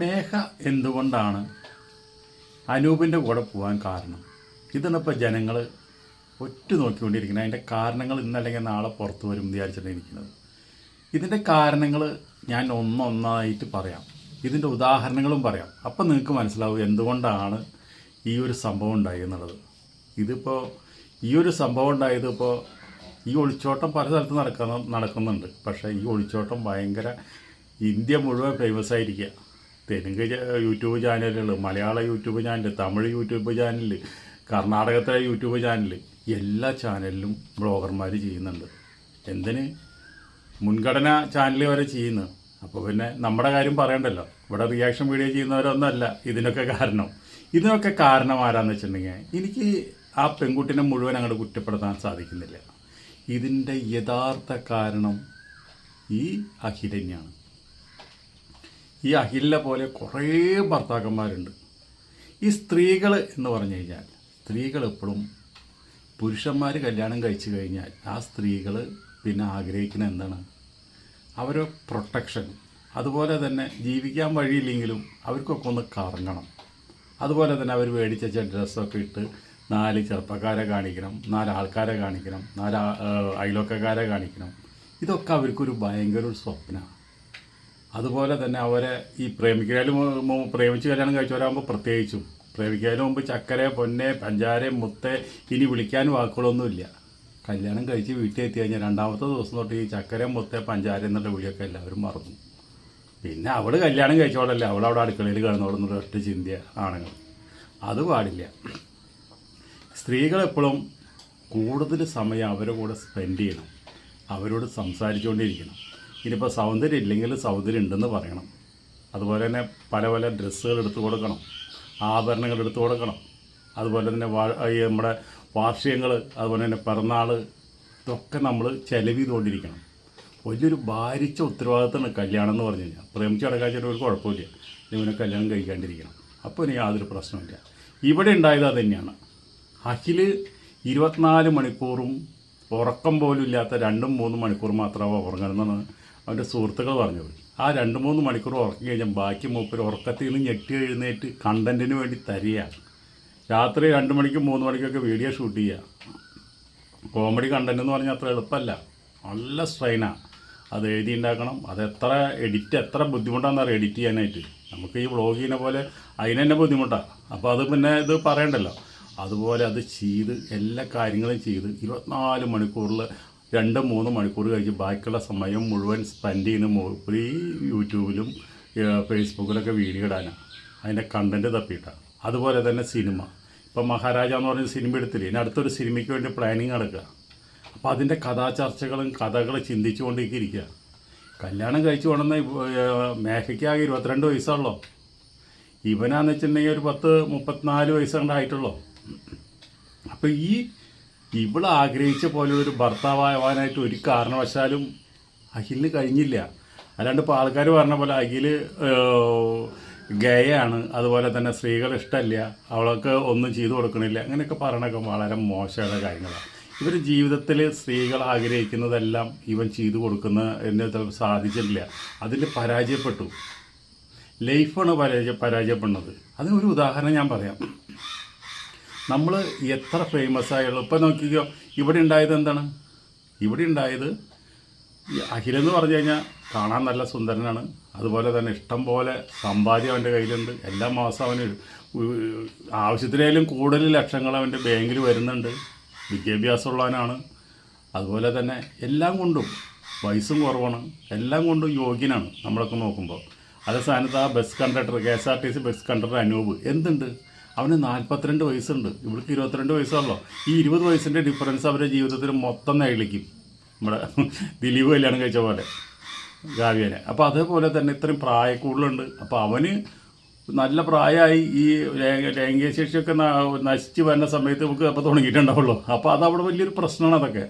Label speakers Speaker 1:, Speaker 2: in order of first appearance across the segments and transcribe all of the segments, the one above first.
Speaker 1: സ്നേഹ എന്തുകൊണ്ടാണ് അനൂപിൻ്റെ കൂടെ പോകാൻ കാരണം? ഇതാണിപ്പോൾ ജനങ്ങൾ നോക്കിക്കൊണ്ടിരിക്കുന്നത്. അതിൻ്റെ കാരണങ്ങൾ ഇന്നല്ലെങ്കിൽ നാളെ പുറത്തു വരും വിചാരിച്ചിട്ടാണ് ഇരിക്കുന്നത്. ഇതിൻ്റെ കാരണങ്ങൾ ഞാൻ ഒന്നൊന്നായിട്ട് പറയാം, ഇതിൻ്റെ ഉദാഹരണങ്ങളും പറയാം. അപ്പം നിങ്ങൾക്ക് മനസ്സിലാവും എന്തുകൊണ്ടാണ് ഈ ഒരു സംഭവം ഉണ്ടായി എന്നുള്ളത്. ഇതിപ്പോൾ ഈ ഒരു സംഭവം ഉണ്ടായത് ഈ ഒളിച്ചോട്ടം പല സ്ഥലത്ത് നടക്കുന്നുണ്ട്. പക്ഷേ ഈ ഒളിച്ചോട്ടം ഭയങ്കര ഇന്ത്യ മുഴുവൻ ഫേമസ് ആയിരിക്കുക. തെലുങ്ക് യൂട്യൂബ് ചാനലുകൾ, മലയാള YouTube channel, Tamil YouTube channel, കർണാടകത്തിലെ യൂട്യൂബ് ചാനൽ, എല്ലാ ചാനലിലും ബ്ലോഗർമാർ ചെയ്യുന്നുണ്ട്. എന്തിന് മുൻഗണന ചാനൽ വരെ ചെയ്യുന്നു. അപ്പോൾ പിന്നെ നമ്മുടെ കാര്യം പറയണ്ടല്ലോ. ഇവിടെ റിയാക്ഷൻ വീഡിയോ ചെയ്യുന്നവരൊന്നുമല്ല ഇതിനൊക്കെ കാരണം ആരാന്ന് വെച്ചിട്ടുണ്ടെങ്കിൽ എനിക്ക് ആ പെൺകുട്ടിനെ മുഴുവൻ അങ്ങോട്ട് കുറ്റപ്പെടുത്താൻ സാധിക്കുന്നില്ല. ഇതിൻ്റെ യഥാർത്ഥ കാരണം ഈ അഖിൽ തന്നെയാണ്. ഈ അഖിലിനെ പോലെ കുറേ ഭർത്താക്കന്മാരുണ്ട്. ഈ സ്ത്രീകൾ എന്ന് പറഞ്ഞു കഴിഞ്ഞാൽ സ്ത്രീകൾ എപ്പോഴും പുരുഷന്മാർ കല്യാണം കഴിച്ചു കഴിഞ്ഞാൽ ആ സ്ത്രീകൾ പിന്നെ ആഗ്രഹിക്കുന്ന എന്താണ്? അവരെ പ്രൊട്ടക്ഷൻ. അതുപോലെ തന്നെ ജീവിക്കാൻ വഴിയില്ലെങ്കിലും അവർക്കൊക്കെ ഒന്ന് കറങ്ങണം. അതുപോലെ തന്നെ അവർ മേടിച്ച ഡ്രസ്സൊക്കെ ഇട്ട് 4 ചെറുപ്പക്കാരെ കാണിക്കണം, 4 ആൾക്കാരെ കാണിക്കണം, 4 അയൽവക്കക്കാരെ കാണിക്കണം. ഇതൊക്കെ അവർക്കൊരു ഭയങ്കര ഒരു സ്വപ്നമാണ്. അതുപോലെ തന്നെ അവരെ ഈ പ്രേമിച്ച് കല്യാണം കഴിച്ചവരാകുമ്പോൾ പ്രത്യേകിച്ചും പ്രേമിക്കാനും മുമ്പ് ചക്കരെ, പൊന്നെ, പഞ്ചാരെ, മുത്തെ ഇനി വിളിക്കാൻ വാക്കുകളൊന്നുമില്ല. കല്യാണം കഴിച്ച് വീട്ടിൽ എത്തി കഴിഞ്ഞാൽ 2ാമത്തെ ദിവസം തൊട്ട് ഈ ചക്കര, മുത്തെ, പഞ്ചാര എന്നുള്ള വിളിയൊക്കെ എല്ലാവരും മറന്നു. പിന്നെ അവൾ കല്യാണം കഴിച്ചോളല്ലേ, അവളവിടെ അടുക്കളയിൽ കിടന്നോളുന്നുള്ള ഒറ്റ ചിന്ത ആണുങ്ങൾ. അത് പാടില്ല. സ്ത്രീകളെപ്പോഴും കൂടുതൽ സമയം അവരുടെ കൂടെ സ്പെൻഡ് ചെയ്യണം, അവരോട് സംസാരിച്ചുകൊണ്ടിരിക്കണം. ഇനിയിപ്പോൾ സൗന്ദര്യം ഇല്ലെങ്കിൽ സൗന്ദര്യം ഉണ്ടെന്ന് പറയണം. അതുപോലെ തന്നെ പല പല ഡ്രസ്സുകൾ എടുത്തു കൊടുക്കണം, ആഭരണങ്ങൾ എടുത്തു കൊടുക്കണം. അതുപോലെ തന്നെ നമ്മുടെ വാർഷികങ്ങൾ, അതുപോലെ തന്നെ പിറന്നാൾ, ഇതൊക്കെ നമ്മൾ ചെലവ് ചെയ്തുകൊണ്ടിരിക്കണം. വലിയൊരു ഭാരിച്ച ഉത്തരവാദിത്തമാണ് കല്യാണം എന്ന് പറഞ്ഞു കഴിഞ്ഞാൽ. പ്രേമിച്ച് കിടക്കാച്ചിട്ട് ഒരു കുഴപ്പമില്ല, ഇവനെ കല്യാണം കഴിക്കാണ്ടിരിക്കണം. അപ്പോൾ ഇനി യാതൊരു പ്രശ്നമില്ല. ഇവിടെ ഉണ്ടായത് അത് തന്നെയാണ്. അഖിൽ 24 മണിക്കൂറും ഉറക്കം പോലും ഇല്ലാത്ത 2-3 മണിക്കൂർ മാത്രമാണ് ഉറങ്ങണമെന്നാണ് അവൻ്റെ സുഹൃത്തുക്കൾ പറഞ്ഞത്. ആ 2-3 മണിക്കൂർ ഉറക്കി കഴിഞ്ഞാൽ ബാക്കി മൂപ്പര് ഉറക്കത്തിൽ നിന്ന് ഞെട്ടി എഴുന്നേറ്റ് കണ്ടൻറ്റിന് വേണ്ടി തരികയാണ്. രാത്രി 2 മണിക്കും 3 മണിക്കൊക്കെ വീഡിയോ ഷൂട്ട് ചെയ്യുക. കോമഡി കണ്ടൻറ്റ് എന്ന് പറഞ്ഞാൽ അത്ര എളുപ്പമല്ല, നല്ല സ്ട്രെയിനാണ്. അത് എഴുതി ഉണ്ടാക്കണം. എത്ര ബുദ്ധിമുട്ടാണെന്ന് എഡിറ്റ് ചെയ്യാനായിട്ട്. നമുക്ക് ഈ വ്ളോഗിനെ പോലെ അതിന് തന്നെ ബുദ്ധിമുട്ടാണ്. അപ്പോൾ അത് പിന്നെ ഇത് പറയണ്ടല്ലോ. അതുപോലെ അത് ചെയ്ത് എല്ലാ കാര്യങ്ങളും ചെയ്ത് 24 മണിക്കൂറിൽ 2-3 മണിക്കൂർ കഴിഞ്ഞ് ബാക്കിയുള്ള സമയം മുഴുവൻ സ്പെൻഡ് ചെയ്യുന്ന മൂപ്പര് ഈ യൂട്യൂബിലും ഫേസ്ബുക്കിലൊക്കെ വീഡിയോ ഇടാനാണ്, അതിൻ്റെ കണ്ടൻറ്റ് തപ്പിയിട്ടാണ്. അതുപോലെ തന്നെ സിനിമ, ഇപ്പം മഹാരാജ എന്ന് പറഞ്ഞ സിനിമ എടുത്തില്ലേ, ഇനി അടുത്തൊരു സിനിമയ്ക്ക് വേണ്ടി പ്ലാനിങ് നടക്കുക. അപ്പോൾ അതിൻ്റെ കഥാചർച്ചകളും കഥകളും ചിന്തിച്ചുകൊണ്ടിരിക്കുക. കല്യാണം കഴിച്ചു കൊണ്ടുവന്ന മേഘയ്ക്കാകെ 22 വയസ്സുള്ളൂ. ഇവനാന്ന് വെച്ചിട്ടുണ്ടെങ്കിൽ ഒരു 34 വയസ്സുണ്ടായിട്ടുള്ളൂ. അപ്പോൾ ഇവൾ ആഗ്രഹിച്ച പോലെ ഒരു ഭർത്താവാനായിട്ട് ഒരു കാരണവശാലും അഖിലിന് കഴിഞ്ഞില്ല. അല്ലാണ്ട് ഇപ്പോൾ ആൾക്കാർ പറഞ്ഞ പോലെ അഖിൽ ഗയാണ്, അതുപോലെ തന്നെ സ്ത്രീകൾ ഇഷ്ടമല്ല, അവൾക്ക് ഒന്നും ചെയ്തു കൊടുക്കണില്ല, അങ്ങനെയൊക്കെ പറയണൊക്കെ വളരെ മോശമായ കാര്യങ്ങളാണ്. ഇവർ ജീവിതത്തിൽ സ്ത്രീകൾ ആഗ്രഹിക്കുന്നതെല്ലാം ഇവൻ ചെയ്തു കൊടുക്കുന്ന എന്നെ സാധിച്ചിട്ടില്ല. അതിൽ പരാജയപ്പെട്ടു. ലൈഫാണ് പരാജയപ്പെടുന്നത്. അതിനൊരു ഉദാഹരണം ഞാൻ പറയാം. നമ്മൾ എത്ര ഫേമസ് ആയുള്ളൂ. ഇപ്പം നോക്കിക്കോ, ഇവിടെ ഉണ്ടായത് എന്താണ്? ഇവിടെ ഉണ്ടായത് ഈ അഖിലെന്ന് പറഞ്ഞു കഴിഞ്ഞാൽ കാണാൻ നല്ല സുന്ദരനാണ്. അതുപോലെ തന്നെ ഇഷ്ടം പോലെ സമ്പാദ്യം അവൻ്റെ കയ്യിലുണ്ട്. എല്ലാ മാസം അവന് ആവശ്യത്തിനേലും കൂടുതൽ ലക്ഷങ്ങൾ അവൻ്റെ ബാങ്കിൽ വരുന്നുണ്ട്. വിദ്യാഭ്യാസമുള്ളവനാണ്. അതുപോലെ തന്നെ എല്ലാം കൊണ്ടും വയസ്സും കുറവാണ്, എല്ലാം കൊണ്ടും യോഗ്യനാണ് നമ്മളൊക്കെ നോക്കുമ്പോൾ. അതേ സ്ഥാനത്ത് ആ bus conductor, KSRTC bus conductor Anoop എന്തുണ്ട്? അവന് 42 വയസ്സുണ്ട്, ഇവൾക്ക് 22 വയസ്സുള്ളൂ. ഈ 20 വയസ്സിൻ്റെ ഡിഫറൻസ് അവരുടെ ജീവിതത്തിൽ മൊത്തം നേടിക്കും. നമ്മുടെ ദിലീപ് കല്യാണം കഴിച്ച പോലെ കാവ്യനെ. അപ്പോൾ അതേപോലെ തന്നെ ഇത്രയും പ്രായക്കൂടുതലുണ്ട്. അപ്പോൾ അവന് നല്ല പ്രായമായി ഈ ലൈംഗിക ശേഷിയൊക്കെ നശിച്ച് വരുന്ന സമയത്ത് നമുക്ക് അപ്പോൾ തുടങ്ങിയിട്ടുണ്ടാവുള്ളൂ. അപ്പോൾ അതവിടെ വലിയൊരു പ്രശ്നമാണ്.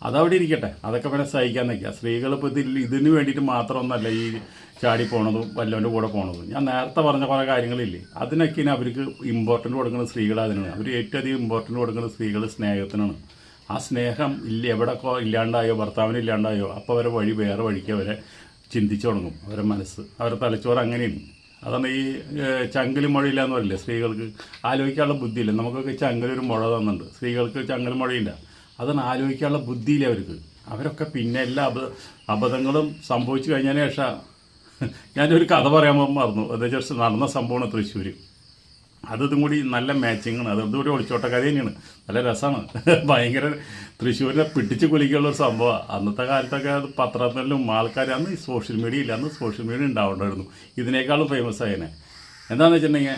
Speaker 1: അതവിടെ ഇരിക്കട്ടെ, അതൊക്കെ പിന്നെ സഹിക്കാൻ നിൽക്കുക. സ്ത്രീകളിപ്പോൾ ഇതിന് വേണ്ടിയിട്ട് മാത്രമൊന്നുമല്ല ഈ ചാടി പോണതും വല്ലവൻ്റെ കൂടെ പോണതും. ഞാൻ നേരത്തെ പറഞ്ഞ കുറേ കാര്യങ്ങളില്ലേ, അതിനൊക്കെ ഇനി അവർക്ക് ഇമ്പോർട്ടൻ്റ് കൊടുക്കുന്ന സ്ത്രീകൾ അതിനാണ്. അവർ ഏറ്റവും അധികം ഇമ്പോർട്ടൻ്റ് കൊടുക്കുന്ന സ്ത്രീകൾ സ്നേഹത്തിനാണ്. ആ സ്നേഹം എവിടെയൊക്കെ ഇല്ലാണ്ടായോ, ഭർത്താവിന് ഇല്ലാണ്ടായോ, അപ്പോൾ അവരെ വേറെ വഴിക്ക് അവരെ ചിന്തിച്ചു തുടങ്ങും. അവരുടെ മനസ്സ്, അവരുടെ തലച്ചോറ് അങ്ങനെയാണ്. അതാണ് ഈ ചങ്കല് മുഴയില്ല എന്ന് പറയില്ലേ സ്ത്രീകൾക്ക്. ആലോചിക്കാനുള്ള ബുദ്ധിയില്ല. നമുക്കൊക്കെ ചങ്കലൊരു മുഴ തന്നിട്ടുണ്ട്, സ്ത്രീകൾക്ക് ചങ്കൽ മുഴയില്ല. അതാണ് ആലോചിക്കാനുള്ള ബുദ്ധിയില്ല അവർക്ക്. അവരൊക്കെ പിന്നെ എല്ലാ അബദ്ധങ്ങളും സംഭവിച്ചു കഴിഞ്ഞതിന് ശേഷം ഞാനൊരു കഥ പറയാൻ മറന്നു. അത് ജസ്റ്റ് നടന്ന സംഭവമാണ് തൃശ്ശൂർ. അതും കൂടി നല്ല മാച്ചിങ്ങാണ്. അതും കൂടി ഒളിച്ചോട്ട കഥ തന്നെയാണ്, നല്ല രസമാണ്. ഭയങ്കര തൃശ്ശൂരിനെ പിടിച്ച് കുലിക്കുള്ളൊരു സംഭവമാണ്. അന്നത്തെ കാലത്തൊക്കെ അത് പത്രത്തിലും ആൾക്കാർ, അന്ന് സോഷ്യൽ മീഡിയ ഇല്ല, അന്ന് സോഷ്യൽ മീഡിയ ഉണ്ടാവേണ്ടായിരുന്നു. ഇതിനേക്കാളും ഫേമസ് ആയതിനെ. എന്താണെന്ന് വെച്ചിട്ടുണ്ടെങ്കിൽ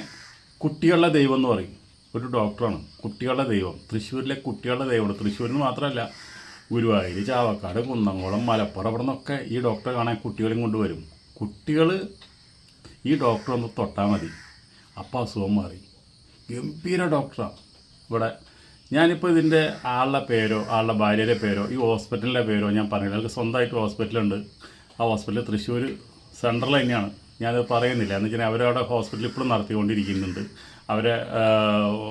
Speaker 1: കുട്ടികളുടെ ദൈവം എന്ന് പറയും, ഒരു ഡോക്ടറാണ് കുട്ടികളുടെ ദൈവം. തൃശ്ശൂരിലെ കുട്ടികളുടെ ദൈവമാണ്. തൃശ്ശൂരിൽ നിന്ന് മാത്രമല്ല, ഗുരുവായൂർ, ചാവക്കാട്, കുന്നംകുളം, മലപ്പുറം, ഇവിടെ നിന്നൊക്കെ ഈ ഡോക്ടറെ കാണാൻ കുട്ടികളെയും കൊണ്ടുവരും. കുട്ടികൾ ഈ ഡോക്ടറെ ഒന്ന് തൊട്ടാൽ മതി, അപ്പം അസുഖം മാറി. ഗംഭീര ഡോക്ടറാണ് ഇവിടെ. ഞാനിപ്പോൾ ഇതിൻ്റെ ആളുടെ പേരോ ആളുടെ ഭാര്യയുടെ പേരോ ഈ ഹോസ്പിറ്റലിൻ്റെ പേരോ ഞാൻ പറയുന്നില്ല. അവർക്ക് സ്വന്തമായിട്ട് ഹോസ്പിറ്റലുണ്ട്. ആ ഹോസ്പിറ്റൽ തൃശ്ശൂർ സെൻട്രൽ തന്നെയാണ്. ഞാനത് പറയുന്നില്ല. എന്ന് വെച്ചാൽ അവരവിടെ ഹോസ്പിറ്റൽ ഇപ്പോഴും നടത്തിക്കൊണ്ടിരിക്കുന്നുണ്ട്. അവരെ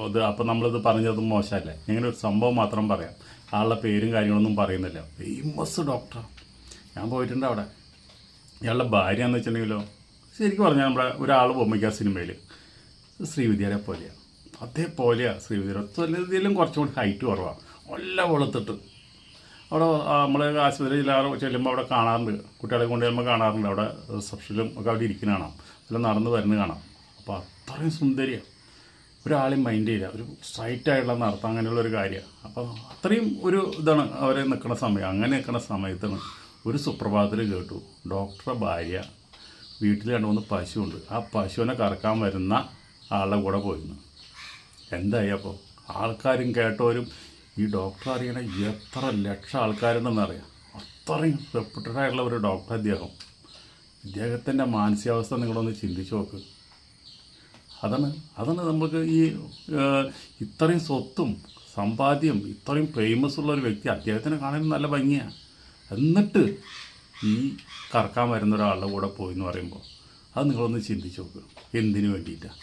Speaker 1: ഇത് അപ്പം നമ്മളിത് പറഞ്ഞത് മോശമല്ലേ. ഇങ്ങനെ ഒരു സംഭവം മാത്രം പറയാം. ആളുടെ പേരും കാര്യങ്ങളൊന്നും പറയുന്നില്ല. ഫേമസ് ഡോക്ടറാണ്. ഞാൻ പോയിട്ടുണ്ട് അവിടെ. ഇയാളുടെ ഭാര്യ എന്ന് വെച്ചിട്ടുണ്ടെങ്കിലോ, ശരിക്കും പറഞ്ഞാൽ നമ്മുടെ ഒരാൾ ബൊമ്മയ്ക്ക സിനിമയിൽ ശ്രീവിദ്യരെ പോലെയാണ്. അതേപോലെയാണ് ശ്രീവിദ്യ. ഇതിലും കുറച്ചും കൂടി ഹൈറ്റ് കുറവാണ്. നല്ല വെളുത്തിട്ട് അവിടെ നമ്മൾ ആശുപത്രിയിൽ ചെല്ലുമ്പോൾ അവിടെ കാണാറുണ്ട്. കുട്ടികളെ കൊണ്ട് ചെല്ലുമ്പോൾ കാണാറുണ്ട്. അവിടെ റിസപ്ഷനിലും ഒക്കെ അവിടെ ഇരിക്കുന്ന കാണാം, അല്ല നടന്ന് വരുന്നത് കാണാം. അപ്പോൾ അത്രയും സുന്ദരിയാണ്. ഒരാളെയും മൈൻഡ് ചെയ്യില്ല. ഒരു സ്ട്രൈറ്റായിട്ടുള്ള നടത്തം, അങ്ങനെയുള്ളൊരു കാര്യമാണ്. അപ്പോൾ അത്രയും ഒരു ഇതാണ് അവരെ നിൽക്കുന്ന സമയം. അങ്ങനെ നിൽക്കുന്ന സമയത്താണ് ഒരു സുപ്രഭാതത്തിൽ കേട്ടു, ഡോക്ടറുടെ ഭാര്യ വീട്ടിൽ കണ്ടുവന്ന് പശുവുണ്ട്, ആ പശുവിനെ കറക്കാൻ വരുന്ന ആളുടെ കൂടെ പോയിരുന്നു. എന്തായി അപ്പോൾ ആൾക്കാരും കേട്ടവരും ഈ ഡോക്ടർ അറിയണ എത്ര ലക്ഷം ആൾക്കാരുണ്ടെന്നറിയാം. അത്രയും റെപ്യൂട്ടഡ് ആയിട്ടുള്ള ഒരു ഡോക്ടർ ഇദ്ദേഹത്തിൻ്റെ മാനസികാവസ്ഥ നിങ്ങളൊന്ന് ചിന്തിച്ച് നോക്ക്. അതാണ് നമുക്ക് ഈ ഇത്രയും സ്വത്തും സമ്പാദ്യം ഇത്രയും ഫേമസ് ഉള്ള ഒരു വ്യക്തി, അദ്ദേഹത്തിനെ കാണാൻ നല്ല ഭംഗിയാണ്. എന്നിട്ട് ഈ കറക്കാൻ വരുന്ന ഒരാളുടെ കൂടെ പോയി എന്ന് പറയുമ്പോൾ അത് നിങ്ങളൊന്ന് ചിന്തിച്ച് നോക്കുക. എന്തിനു വേണ്ടിയിട്ടാണ്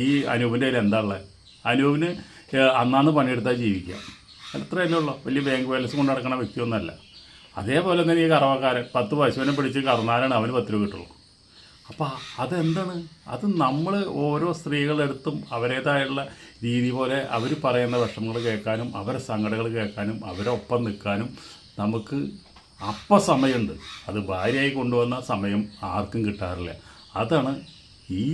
Speaker 1: ഈ അനൂപിൻ്റെ കയ്യിൽ എന്താ ഉള്ളത്? അനൂപിന് അന്നാന്ന് പണിയെടുത്താൽ ജീവിക്കാം, അത്രയല്ലേ ഉള്ളൂ. വലിയ ബാങ്ക് ബാലൻസ് കൊണ്ട് നടക്കുന്ന വ്യക്തിയൊന്നുമല്ല. അതേപോലെ തന്നെ ഈ കറവക്കാരൻ 10 പശുവിനെ പിടിച്ച് കറന്നാലാണ് അവന് 10 രൂപ കിട്ടുള്ളൂ. അപ്പോൾ അതെന്താണ്? അത് നമ്മൾ ഓരോ സ്ത്രീകളെടുത്തും അവരുടേതായുള്ള രീതി പോലെ അവർ പറയുന്ന വിഷമങ്ങൾ കേൾക്കാനും അവരെ സങ്കടങ്ങൾ കേൾക്കാനും അവരൊപ്പം നിൽക്കാനും നമുക്ക് അപ്പം സമയമുണ്ട്. അത് ഭാര്യയായി കൊണ്ടുവന്ന സമയം ആർക്കും കിട്ടാറില്ല. അതാണ് ഈ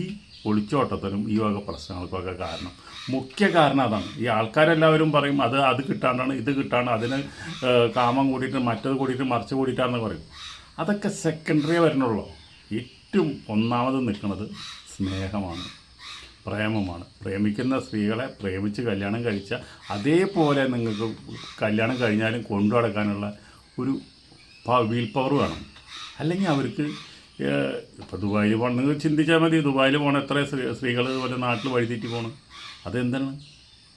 Speaker 1: ഒളിച്ചോട്ടത്തിനും ഈ വക പ്രശ്നങ്ങൾക്കൊക്കെ കാരണം. മുഖ്യ കാരണം അതാണ്. ഈ ആൾക്കാരെല്ലാവരും പറയും അത് കിട്ടാണ്ടാണ്, ഇത് കിട്ടാണ്ട്, അതിന് കാമം കൂടിയിട്ട് മറ്റത് കൂടിയിട്ട് മറിച്ച് കൂടിയിട്ടാണെന്ന് പറയും. അതൊക്കെ സെക്കൻഡറിയേ വരണുള്ളൂ. ഏറ്റവും ഒന്നാമത് നിൽക്കുന്നത് സ്നേഹമാണ്, പ്രേമമാണ്. പ്രേമിക്കുന്ന സ്ത്രീകളെ പ്രേമിച്ച് കല്യാണം കഴിച്ചാൽ അതേപോലെ നിങ്ങൾക്ക് കല്യാണം കഴിഞ്ഞാലും കൊണ്ടു നടക്കാനുള്ള ഒരു വീൽ പവർ വേണം. അല്ലെങ്കിൽ അവർക്ക് ഇപ്പോൾ ദുബായിൽ പോകണം, നിങ്ങൾ ചിന്തിച്ചാൽ മതി. ദുബായിൽ പോകണം എത്ര സ്ത്രീകൾ പോലെ നാട്ടിൽ വഴിതെറ്റി പോകണം. അതെന്താണ്?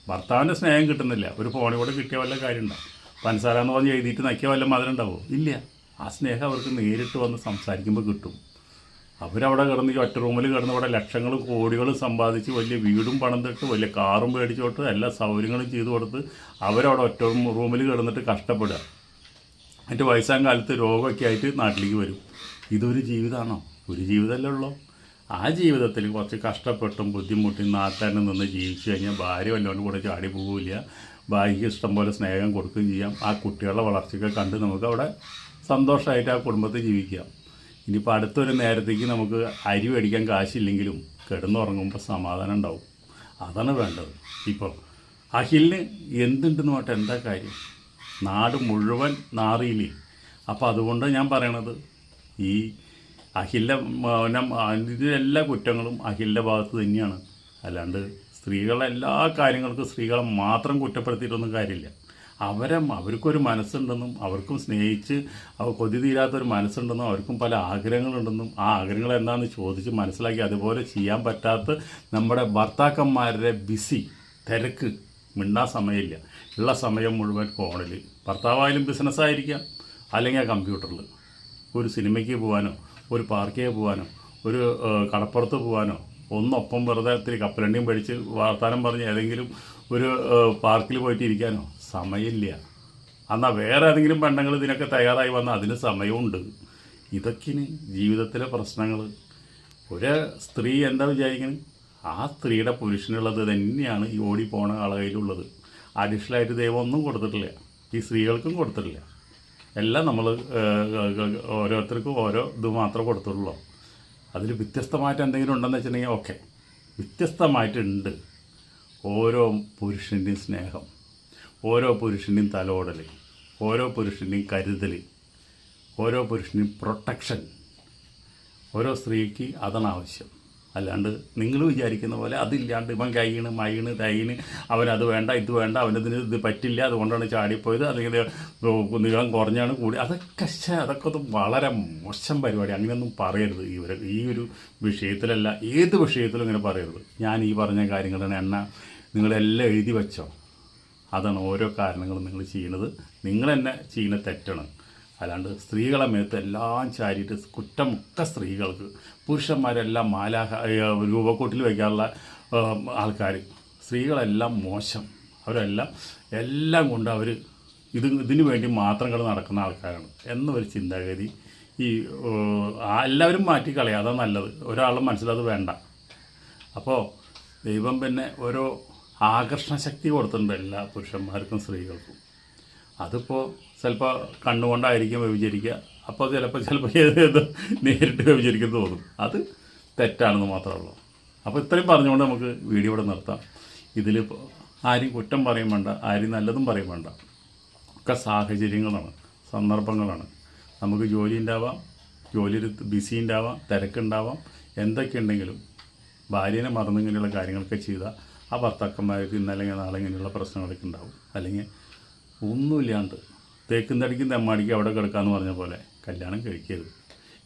Speaker 1: ഭർത്താവിൻ്റെ സ്നേഹം കിട്ടുന്നില്ല. ഒരു ഫോണിൽ കൂടെ കിട്ടിയ വല്ല കാര്യം ഉണ്ടാവും? പഞ്ചസാര എന്ന് പറഞ്ഞ് എഴുതിയിട്ട് നക്കിയ വല്ല മധുരം ഉണ്ടാവുമോ? ഇല്ല. ആ സ്നേഹം അവർക്ക് നേരിട്ട് വന്ന് സംസാരിക്കുമ്പോൾ കിട്ടും. അവരവിടെ കിടന്ന് ഈ ഒറ്റ റൂമിൽ കിടന്ന് അവിടെ ലക്ഷങ്ങൾ കോടികൾ സമ്പാദിച്ച് വലിയ വീടും പണം തൊട്ട് വലിയ കാറും മേടിച്ചോട്ട് എല്ലാ സൗകര്യങ്ങളും ചെയ്തു കൊടുത്ത് അവരവിടെ ഒറ്റ റൂമിൽ കിടന്നിട്ട് കഷ്ടപ്പെടുക. എന്നിട്ട് വയസ്സാം കാലത്ത് രോഗമൊക്കെ ആയിട്ട് നാട്ടിലേക്ക് വരും. ഇതൊരു ജീവിതമാണോ? ഒരു ജീവിതമല്ലേ ഉള്ളൂ. ആ ജീവിതത്തിൽ കുറച്ച് കഷ്ടപ്പെട്ടും ബുദ്ധിമുട്ടി നാട്ടുകാരനെ നിന്ന് ജീവിച്ചു കഴിഞ്ഞാൽ ഭാര്യ വല്ലവൻ്റെ കൂടെ ചാടി പോവില്ല. ഭാര്യയ്ക്ക് ഇഷ്ടം പോലെ സ്നേഹം കൊടുക്കുകയും ചെയ്യാം. ആ കുട്ടികളുടെ വളർച്ചയൊക്കെ കണ്ട് നമുക്ക് അവിടെ സന്തോഷമായിട്ട് ആ കുടുംബത്തിൽ ജീവിക്കാം. ഇനിയിപ്പോൾ അടുത്തൊരു നേരത്തേക്ക് നമുക്ക് അരി മേടിക്കാൻ കാശില്ലെങ്കിലും കിടന്നുറങ്ങുമ്പോൾ സമാധാനം ഉണ്ടാവും. അതാണ് വേണ്ടത്. ഇപ്പോൾ അഖിലിന് എന്തുണ്ടെന്ന് പറഞ്ഞിട്ട് എന്താ കാര്യം? നാട് മുഴുവൻ നാറിയില്ലേ? അപ്പോൾ അതുകൊണ്ട് ഞാൻ പറയണത് ഈ അഖിലിൻ്റെ എല്ലാ കുറ്റങ്ങളും അഖിലിൻ്റെ ഭാഗത്ത് തന്നെയാണ്. അല്ലാണ്ട് സ്ത്രീകളെ എല്ലാ കാര്യങ്ങൾക്കും സ്ത്രീകളെ മാത്രം കുറ്റപ്പെടുത്തിയിട്ടൊന്നും കാര്യമില്ല. അവർക്കൊരു മനസ്സുണ്ടെന്നും അവർക്കും സ്നേഹിച്ച് കൊതി തീരാത്തൊരു മനസ്സുണ്ടെന്നും അവർക്കും പല ആഗ്രഹങ്ങളുണ്ടെന്നും ആ ആഗ്രഹങ്ങൾ എന്താണെന്ന് ചോദിച്ച് മനസ്സിലാക്കി അതുപോലെ ചെയ്യാൻ പറ്റാത്ത നമ്മുടെ ഭർത്താക്കന്മാരുടെ തിരക്ക് മിണ്ടാൻ സമയമില്ല. ഉള്ള സമയം മുഴുവൻ ഫോണിൽ. ഭർത്താവായാലും ബിസിനസ്സായിരിക്കാം, അല്ലെങ്കിൽ ആ കമ്പ്യൂട്ടറിൽ ഒരു സിനിമയ്ക്ക് പോകാനോ ഒരു പാർക്കിൽ പോകാനോ ഒരു കടപ്പുറത്ത് പോകാനോ ഒന്നൊപ്പം വെറുതെ ഇത്തിരി കപ്പലണ്ടിയും പഠിച്ച് വർത്താനം പറഞ്ഞ് ഏതെങ്കിലും ഒരു പാർക്കിൽ പോയിട്ട് ഇരിക്കാനോ സമയമില്ല. എന്നാൽ വേറെ ഏതെങ്കിലും പെണ്ണുങ്ങൾ ഇതിനൊക്കെ തയ്യാറായി വന്നാൽ അതിന് സമയമുണ്ട്. ഇതൊക്കെയാണ് ജീവിതത്തിലെ പ്രശ്നങ്ങൾ. ഒരു സ്ത്രീ എന്താ വിചാരിക്കുന്നത്, ആ സ്ത്രീയുടെ പുരുഷനുള്ളത് തന്നെയാണ് ഈ ഓടിപ്പോണ ആളെ കയ്യിലുള്ളത്. അഡീഷണലായിട്ട് ദൈവം ഒന്നും കൊടുത്തിട്ടില്ല, ഈ സ്ത്രീകൾക്കും കൊടുത്തിട്ടില്ല. എല്ലാം നമ്മൾ ഓരോരുത്തർക്കും ഓരോ ഇത് മാത്രമേ കൊടുത്തുള്ളൂ. അതിൽ വ്യത്യസ്തമായിട്ട് എന്തെങ്കിലും ഉണ്ടെന്ന് വെച്ചിട്ടുണ്ടെങ്കിൽ ഓക്കെ, വ്യത്യസ്തമായിട്ടുണ്ട്. ഓരോ പുരുഷൻ്റെയും സ്നേഹം, ഓരോ പുരുഷൻ്റെയും തലോടൽ, ഓരോ പുരുഷൻ്റെയും കരുതൽ, ഓരോ പുരുഷൻ്റെയും പ്രൊട്ടക്ഷൻ, ഓരോ സ്ത്രീക്ക് അതാണ് ആവശ്യം. അല്ലാണ്ട് നിങ്ങൾ വിചാരിക്കുന്ന പോലെ അതില്ലാണ്ട് ഇവൻ കൈണ് മൈണ് തൈണ് അവനത് വേണ്ട ഇത് വേണ്ട അവനതിന് ഇത് പറ്റില്ല അതുകൊണ്ടാണ് ചാടിപ്പോയത് അല്ലെങ്കിൽ നീളം കുറഞ്ഞാണ് കൂടി, അതൊക്കെ ഒന്ന് വളരെ മോശം പരിപാടി. അങ്ങനെയൊന്നും പറയരുത്. ഈ ഒരു വിഷയത്തിലല്ല, ഏത് വിഷയത്തിലും ഇങ്ങനെ പറയരുത്. ഞാൻ ഈ പറഞ്ഞ കാര്യങ്ങളുടെ നിങ്ങളെല്ലാം എഴുതി വെച്ചോ. അതാണ് ഓരോ കാരണങ്ങളും നിങ്ങൾ ചെയ്യുന്നത്. നിങ്ങൾ തന്നെ ചെയ്യുന്ന തെറ്റാണ്. അല്ലാണ്ട് സ്ത്രീകളെ മേത്ത് എല്ലാം ചാരിയിട്ട് കുറ്റമൊക്കെ സ്ത്രീകൾക്ക്. പുരുഷന്മാരെല്ലാം രൂപക്കൂട്ടിൽ വയ്ക്കാനുള്ള ആൾക്കാർ. സ്ത്രീകളെല്ലാം മോശം. എല്ലാം കൊണ്ട് അവർ ഇതിനു വേണ്ടി മാത്രം നടക്കുന്ന ആൾക്കാരാണ് എന്നൊരു ചിന്താഗതി ഈ എല്ലാവരും മാറ്റിക്കളയാം. അതാണ് നല്ലത്. ഒരാളും മനസ്സിലത് വേണ്ട. അപ്പോൾ ദൈവം പിന്നെ ഓരോ ആകർഷണ ശക്തി കൊടുത്തിട്ടുണ്ട് എല്ലാ പുരുഷന്മാർക്കും സ്ത്രീകൾക്കും. അതിപ്പോൾ ചിലപ്പോൾ കണ്ണുകൊണ്ടായിരിക്കും വ്യഭിചരിക്കുക, അപ്പോൾ ചിലപ്പോൾ ഏത് നേരിട്ട് വ്യഭിചരിക്കുന്നു തോന്നും. അത് തെറ്റാണെന്ന് മാത്രമേ ഉള്ളൂ. അപ്പോൾ ഇത്രയും പറഞ്ഞുകൊണ്ട് നമുക്ക് വീഡിയോ ഇവിടെ നിർത്താം. ഇതിലിപ്പോൾ ആരും കുറ്റം പറയും വേണ്ട, ആരും നല്ലതും പറയും വേണ്ട. ഒക്കെ സാഹചര്യങ്ങളാണ്, സന്ദർഭങ്ങളാണ്. നമുക്ക് ജോലി ഉണ്ടാവാം, ജോലിയിൽ ബിസി ഉണ്ടാവാം, തിരക്കുണ്ടാവാം, എന്തൊക്കെ ഉണ്ടെങ്കിലും ഭാര്യനെ മറന്നിങ്ങനെയുള്ള കാര്യങ്ങളൊക്കെ ചെയ്താൽ ആ ഭർത്താക്കന്മാർക്ക് ഇന്നല്ലെങ്കിൽ നാളെ ഇങ്ങനെയുള്ള പ്രശ്നങ്ങളൊക്കെ ഉണ്ടാവും. അല്ലെങ്കിൽ ഒന്നുമില്ലാണ്ട് തേക്കും തടിക്കും തെമ്മാടിക്കും അവിടെ കിടക്കാമെന്ന് പറഞ്ഞ പോലെ കല്യാണം കഴിക്കരുത്.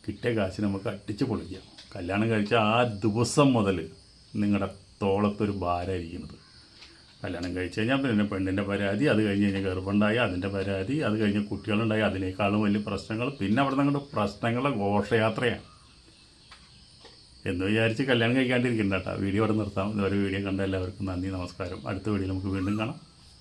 Speaker 1: കിട്ടിയ കാശ് നമുക്ക് അടിച്ച് പൊളിക്കാം. കല്യാണം കഴിച്ച ആ ദിവസം മുതൽ നിങ്ങളുടെ തോളത്തൊരു ഭാരമായിരിക്കുന്നത്. കല്യാണം കഴിച്ച് കഴിഞ്ഞാൽ പിന്നെ പെണ്ണിൻ്റെ പരാതി, അത് കഴിഞ്ഞ് കഴിഞ്ഞാൽ ഗർഭമുണ്ടായി അതിൻ്റെ പരാതി, അത് കഴിഞ്ഞ് കുട്ടികളുണ്ടായി അതിനേക്കാളും വലിയ പ്രശ്നങ്ങൾ, പിന്നെ അവിടെ നിങ്ങളുടെ പ്രശ്നങ്ങളുടെ ഘോഷയാത്രയാണ്. എന്ന് വിചാരിച്ച് കല്യാണം കഴിക്കാണ്ടിരിക്കണ്ട കേട്ടോ. വീഡിയോ അവിടെ നിർത്താം. ഇതുവരെ വീഡിയോ കണ്ട എല്ലാവർക്കും നന്ദി, നമസ്കാരം. അടുത്ത വീഡിയോയിൽ നമുക്ക് വീണ്ടും കാണാം.